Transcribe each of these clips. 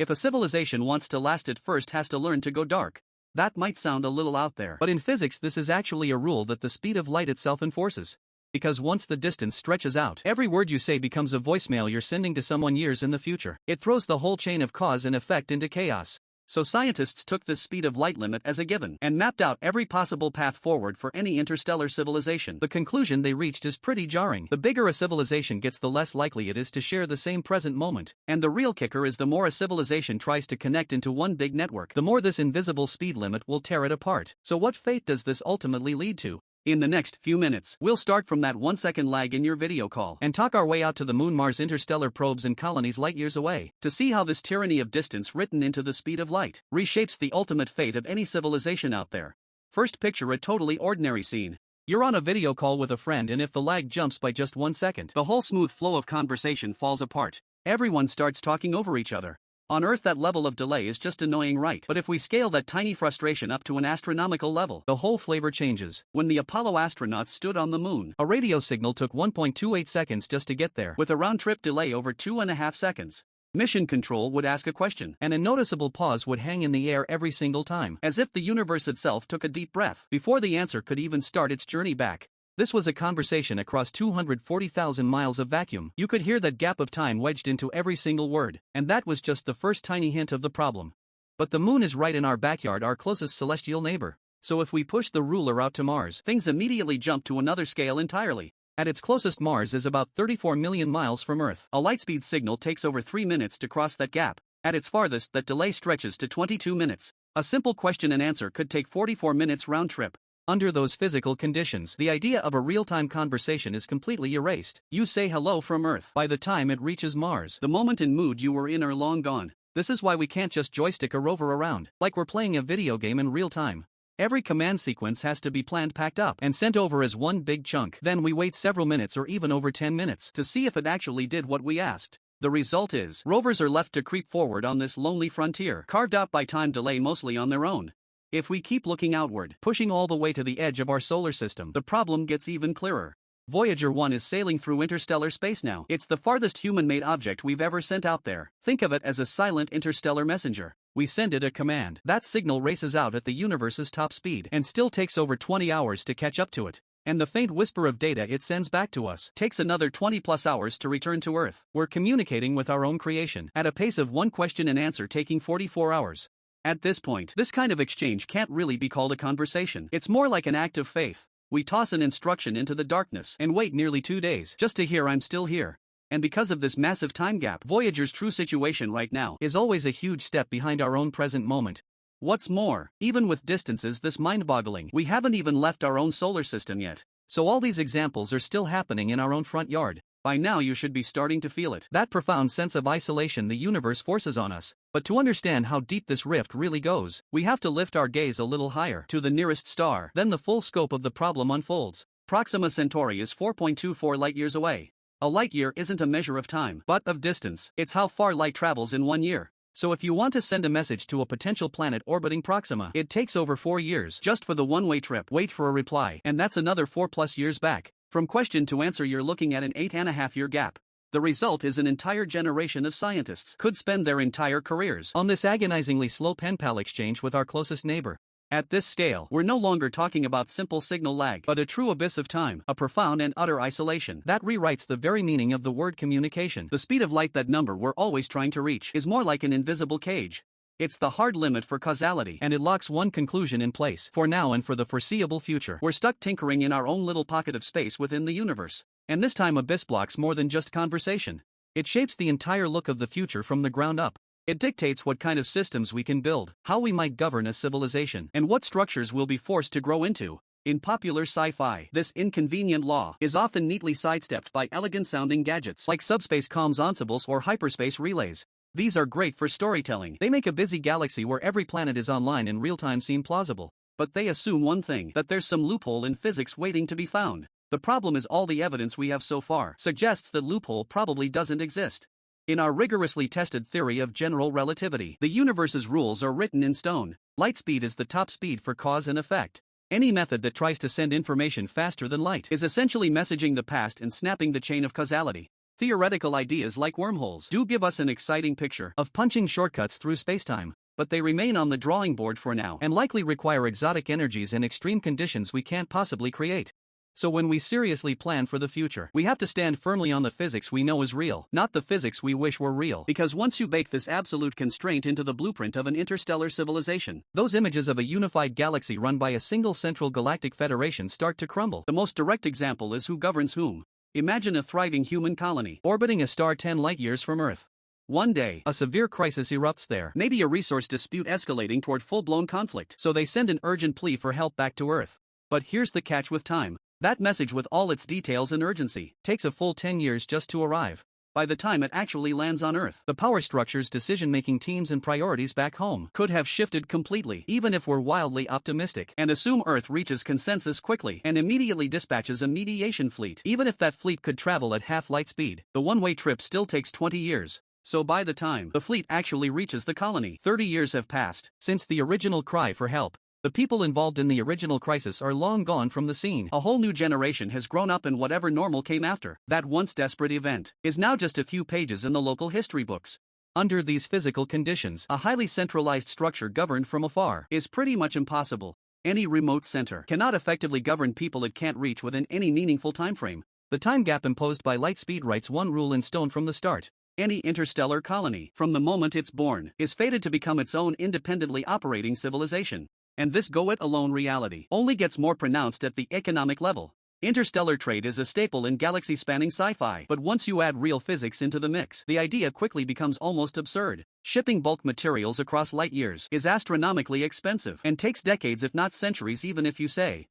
If a civilization wants to last, it first has to learn to go dark. That might sound a little out there, but in physics this is actually a rule that the speed of light itself enforces. Because once the distance stretches out, every word you say becomes a voicemail you're sending to someone years in the future. It throws the whole chain of cause and effect into chaos. So scientists took this speed of light limit as a given and mapped out every possible path forward for any interstellar civilization. The conclusion they reached is pretty jarring. The bigger a civilization gets, the less likely it is to share the same present moment. And the real kicker is the more a civilization tries to connect into one big network, the more this invisible speed limit will tear it apart. So what fate does this ultimately lead to? In the next few minutes, we'll start from that 1-second lag in your video call and talk our way out to the Moon, Mars, interstellar probes and colonies light years away, to see how this tyranny of distance written into the speed of light reshapes the ultimate fate of any civilization out there. First, picture a totally ordinary scene. You're on a video call with a friend, and if the lag jumps by just 1 second, the whole smooth flow of conversation falls apart. Everyone starts talking over each other. On Earth, that level of delay is just annoying, right? But if we scale that tiny frustration up to an astronomical level, the whole flavor changes. When the Apollo astronauts stood on the moon, a radio signal took 1.28 seconds just to get there, with a round-trip delay over 2.5 seconds. Mission control would ask a question, and a noticeable pause would hang in the air every single time, as if the universe itself took a deep breath before the answer could even start its journey back. This was a conversation across 240,000 miles of vacuum. You could hear that gap of time wedged into every single word, and that was just the first tiny hint of the problem. But the moon is right in our backyard, our closest celestial neighbor. So if we push the ruler out to Mars, things immediately jump to another scale entirely. At its closest, Mars is about 34 million miles from Earth. A lightspeed signal takes over 3 minutes to cross that gap. At its farthest, that delay stretches to 22 minutes. A simple question and answer could take 44 minutes round trip. Under those physical conditions, the idea of a real-time conversation is completely erased. You say hello from Earth. By the time it reaches Mars, the moment and mood you were in are long gone. This is why we can't just joystick a rover around, like we're playing a video game in real time. Every command sequence has to be planned, packed up, and sent over as one big chunk. Then we wait several minutes or even over 10 minutes to see if it actually did what we asked. The result is, rovers are left to creep forward on this lonely frontier, carved out by time delay mostly on their own. If we keep looking outward, pushing all the way to the edge of our solar system, the problem gets even clearer. Voyager 1 is sailing through interstellar space now. It's the farthest human-made object we've ever sent out there. Think of it as a silent interstellar messenger. We send it a command. That signal races out at the universe's top speed and still takes over 20 hours to catch up to it. And the faint whisper of data it sends back to us takes another 20+ hours to return to Earth. We're communicating with our own creation at a pace of one question and answer taking 44 hours. At this point, this kind of exchange can't really be called a conversation. It's more like an act of faith. We toss an instruction into the darkness and wait nearly 2 days just to hear "I'm still here." And because of this massive time gap, Voyager's true situation right now is always a huge step behind our own present moment. What's more, even with distances this mind-boggling, we haven't even left our own solar system yet. So all these examples are still happening in our own front yard. By now you should be starting to feel it. That profound sense of isolation the universe forces on us. But to understand how deep this rift really goes, we have to lift our gaze a little higher, to the nearest star. Then the full scope of the problem unfolds. Proxima Centauri is 4.24 light-years away. A light-year isn't a measure of time, but of distance. It's how far light travels in 1 year. So if you want to send a message to a potential planet orbiting Proxima, it takes over 4 years just for the one-way trip. Wait for a reply, and that's another 4+ years back. From question to answer you're looking at an 8.5-year gap. The result is an entire generation of scientists could spend their entire careers on this agonizingly slow pen-pal exchange with our closest neighbor. At this scale, we're no longer talking about simple signal lag, but a true abyss of time, a profound and utter isolation that rewrites the very meaning of the word communication. The speed of light, that number we're always trying to reach, is more like an invisible cage. It's the hard limit for causality, and it locks one conclusion in place. For now and for the foreseeable future, we're stuck tinkering in our own little pocket of space within the universe. And this time abyss blocks more than just conversation. It shapes the entire look of the future from the ground up. It dictates what kind of systems we can build, how we might govern a civilization, and what structures we'll be forced to grow into. In popular sci-fi, this inconvenient law is often neatly sidestepped by elegant-sounding gadgets like subspace comms ensembles or hyperspace relays. These are great for storytelling. They make a busy galaxy where every planet is online in real time seem plausible. But they assume one thing, that there's some loophole in physics waiting to be found. The problem is all the evidence we have so far suggests that loophole probably doesn't exist. In our rigorously tested theory of general relativity, the universe's rules are written in stone. Light speed is the top speed for cause and effect. Any method that tries to send information faster than light is essentially messaging the past and snapping the chain of causality. Theoretical ideas like wormholes do give us an exciting picture of punching shortcuts through spacetime, but they remain on the drawing board for now and likely require exotic energies and extreme conditions we can't possibly create. So when we seriously plan for the future, we have to stand firmly on the physics we know is real, not the physics we wish were real. Because once you bake this absolute constraint into the blueprint of an interstellar civilization, those images of a unified galaxy run by a single central galactic federation start to crumble. The most direct example is who governs whom. Imagine a thriving human colony orbiting a star 10 light-years from Earth. One day, a severe crisis erupts there, maybe a resource dispute escalating toward full-blown conflict, so they send an urgent plea for help back to Earth. But here's the catch with time. That message, with all its details and urgency, takes a full 10 years just to arrive. By the time it actually lands on Earth, the power structures, decision-making teams and priorities back home could have shifted completely, even if we're wildly optimistic and assume Earth reaches consensus quickly and immediately dispatches a mediation fleet. Even if that fleet could travel at half light speed, the one-way trip still takes 20 years. So by the time the fleet actually reaches the colony, 30 years have passed since the original cry for help. The people involved in the original crisis are long gone from the scene. A whole new generation has grown up, and whatever normal came after that once desperate event is now just a few pages in the local history books. Under these physical conditions, a highly centralized structure governed from afar is pretty much impossible. Any remote center cannot effectively govern people it can't reach within any meaningful time frame. The time gap imposed by light speed writes one rule in stone from the start. Any interstellar colony, from the moment it's born, is fated to become its own independently operating civilization. And this go-it-alone reality only gets more pronounced at the economic level. Interstellar trade is a staple in galaxy-spanning sci-fi, but once you add real physics into the mix, the idea quickly becomes almost absurd. Shipping bulk materials across light years is astronomically expensive and takes decades, if not centuries, even if you say,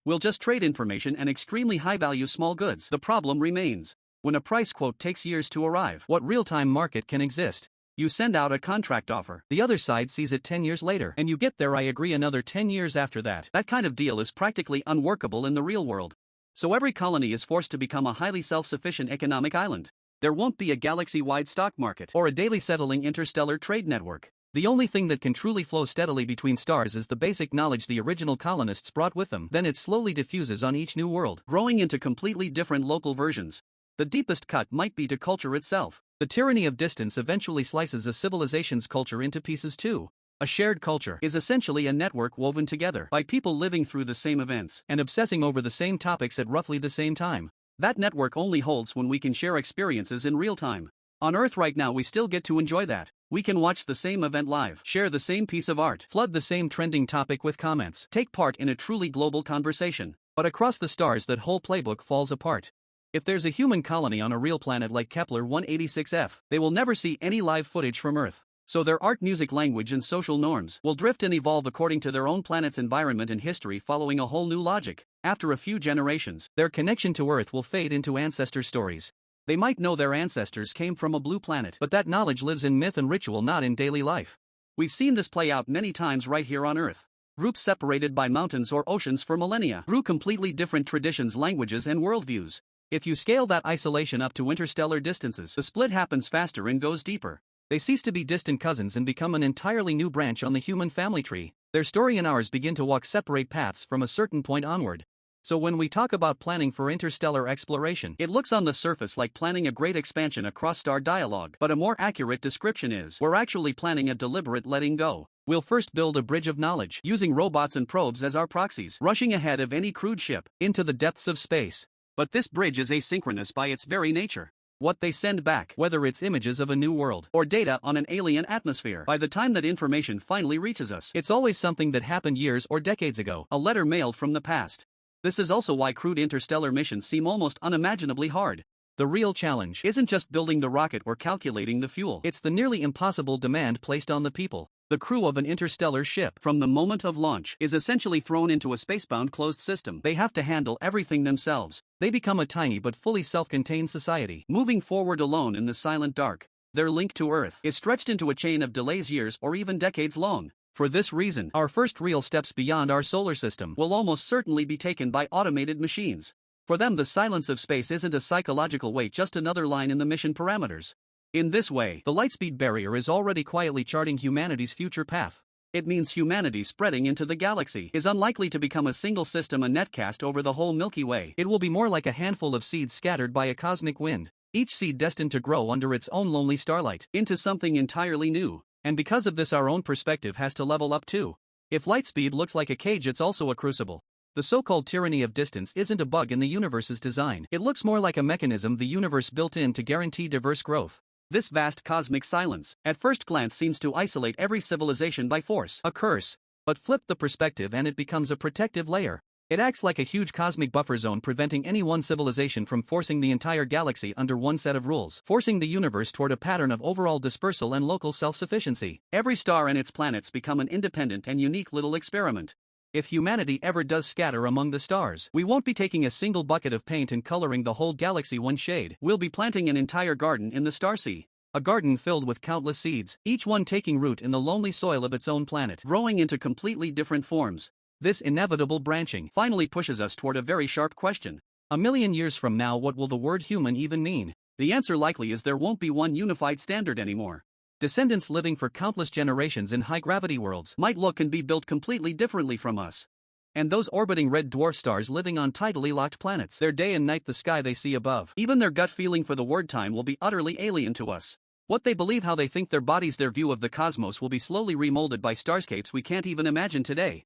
we'll just trade information and extremely high-value small goods. The problem remains. When a price quote takes years to arrive, what real-time market can exist? You send out a contract offer, the other side sees it 10 years later, and you get their I agree another 10 years after that. That kind of deal is practically unworkable in the real world. So every colony is forced to become a highly self-sufficient economic island. There won't be a galaxy-wide stock market or a daily settling interstellar trade network. The only thing that can truly flow steadily between stars is the basic knowledge the original colonists brought with them. Then it slowly diffuses on each new world, growing into completely different local versions. The deepest cut might be to culture itself. The tyranny of distance eventually slices a civilization's culture into pieces too. A shared culture is essentially a network woven together by people living through the same events and obsessing over the same topics at roughly the same time. That network only holds when we can share experiences in real time. On Earth right now we still get to enjoy that. We can watch the same event live, share the same piece of art, flood the same trending topic with comments, take part in a truly global conversation. But across the stars, that whole playbook falls apart. If there's a human colony on a real planet like Kepler 186f, they will never see any live footage from Earth. So their art, music, language, and social norms will drift and evolve according to their own planet's environment and history, following a whole new logic. After a few generations, their connection to Earth will fade into ancestor stories. They might know their ancestors came from a blue planet, but that knowledge lives in myth and ritual, not in daily life. We've seen this play out many times right here on Earth. Groups separated by mountains or oceans for millennia grew completely different traditions, languages, and worldviews. If you scale that isolation up to interstellar distances, the split happens faster and goes deeper. They cease to be distant cousins and become an entirely new branch on the human family tree. Their story and ours begin to walk separate paths from a certain point onward. So when we talk about planning for interstellar exploration, it looks on the surface like planning a great expansion across star dialogue, but a more accurate description is, we're actually planning a deliberate letting go. We'll first build a bridge of knowledge, using robots and probes as our proxies, rushing ahead of any crewed ship into the depths of space. But this bridge is asynchronous by its very nature. What they send back, whether it's images of a new world or data on an alien atmosphere, by the time that information finally reaches us, it's always something that happened years or decades ago, a letter mailed from the past. This is also why crewed interstellar missions seem almost unimaginably hard. The real challenge isn't just building the rocket or calculating the fuel, it's the nearly impossible demand placed on the people. The crew of an interstellar ship, from the moment of launch, is essentially thrown into a spacebound closed system. They have to handle everything themselves. They become a tiny but fully self-contained society, moving forward alone in the silent dark. Their link to Earth is stretched into a chain of delays years or even decades long. For this reason, our first real steps beyond our solar system will almost certainly be taken by automated machines. For them, the silence of space isn't a psychological weight, just another line in the mission parameters. In this way, the lightspeed barrier is already quietly charting humanity's future path. It means humanity spreading into the galaxy is unlikely to become a single system, a netcast over the whole Milky Way. It will be more like a handful of seeds scattered by a cosmic wind. each seed destined to grow under its own lonely starlight, into something entirely new. And because of this, our own perspective has to level up too. If light speed looks like a cage, it's also a crucible. The so-called tyranny of distance isn't a bug in the universe's design. It looks more like a mechanism the universe built in to guarantee diverse growth. This vast cosmic silence, at first glance, seems to isolate every civilization by force, a curse. But flip the perspective and it becomes a protective layer. It acts like a huge cosmic buffer zone, preventing any one civilization from forcing the entire galaxy under one set of rules, forcing the universe toward a pattern of overall dispersal and local self-sufficiency. Every star and its planets become an independent and unique little experiment. If humanity ever does scatter among the stars, we won't be taking a single bucket of paint and coloring the whole galaxy one shade. We'll be planting an entire garden in the starsea. A garden filled with countless seeds, each one taking root in the lonely soil of its own planet, growing into completely different forms. This inevitable branching finally pushes us toward a very sharp question. A million years from now, what will the word human even mean? The answer likely is there won't be one unified standard anymore. Descendants living for countless generations in high-gravity worlds might look and be built completely differently from us. And those orbiting red dwarf stars living on tidally locked planets, their day and night, the sky they see above, even their gut feeling for the word time will be utterly alien to us. What they believe, how they think, their bodies, their view of the cosmos will be slowly remolded by starscapes we can't even imagine today.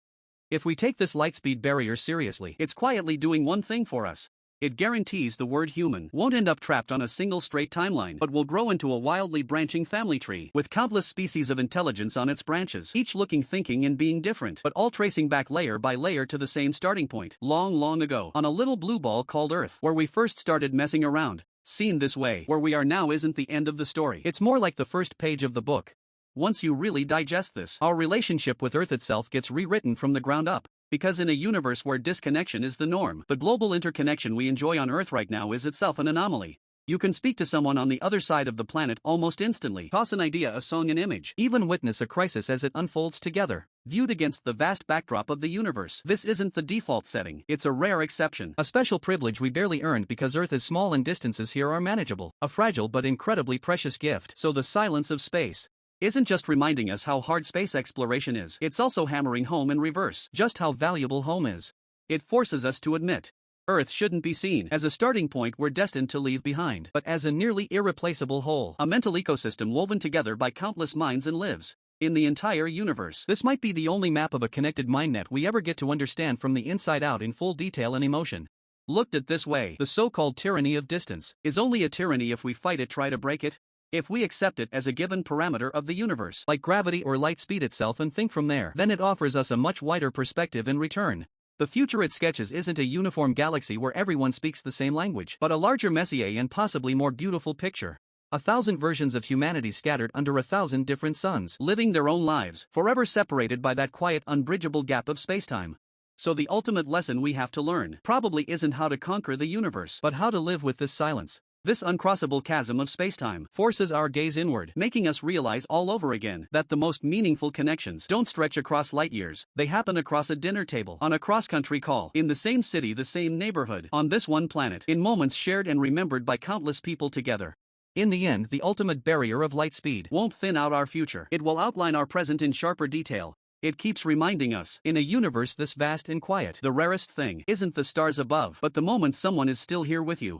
If we take this light-speed barrier seriously, it's quietly doing one thing for us. It guarantees the word human won't end up trapped on a single straight timeline, but will grow into a wildly branching family tree, with countless species of intelligence on its branches, each looking, thinking, and being different, but all tracing back layer by layer to the same starting point, long, long ago, on a little blue ball called Earth, where we first started messing around. Seen this way, where we are now isn't the end of the story. It's more like the first page of the book. Once you really digest this, our relationship with Earth itself gets rewritten from the ground up. Because in a universe where disconnection is the norm, the global interconnection we enjoy on Earth right now is itself an anomaly. You can speak to someone on the other side of the planet almost instantly, toss an idea, a song, an image, even witness a crisis as it unfolds together. Viewed against the vast backdrop of the universe, this isn't the default setting, it's a rare exception. A special privilege we barely earned because Earth is small and distances here are manageable. A fragile but incredibly precious gift. So the silence of space isn't just reminding us how hard space exploration is, it's also hammering home in reverse just how valuable home is. It forces us to admit Earth shouldn't be seen as a starting point we're destined to leave behind, but as a nearly irreplaceable whole, a mental ecosystem woven together by countless minds and lives in the entire universe. This might be the only map of a connected mindnet we ever get to understand from the inside out in full detail and emotion. Looked at this way, the so-called tyranny of distance is only a tyranny if we fight it, try to break it. If we accept it as a given parameter of the universe, like gravity or light speed itself, and think from there, then it offers us a much wider perspective in return. The future it sketches isn't a uniform galaxy where everyone speaks the same language, but a larger, messier, and possibly more beautiful picture. 1,000 versions of humanity scattered under 1,000 different suns, living their own lives, forever separated by that quiet, unbridgeable gap of spacetime. So the ultimate lesson we have to learn probably isn't how to conquer the universe, but how to live with this silence. This uncrossable chasm of spacetime forces our gaze inward, making us realize all over again that the most meaningful connections don't stretch across light years, they happen across a dinner table, on a cross-country call, in the same city, the same neighborhood, on this one planet, in moments shared and remembered by countless people together. In the end, the ultimate barrier of light speed won't thin out our future, it will outline our present in sharper detail. It keeps reminding us, in a universe this vast and quiet, the rarest thing isn't the stars above, but the moment someone is still here with you.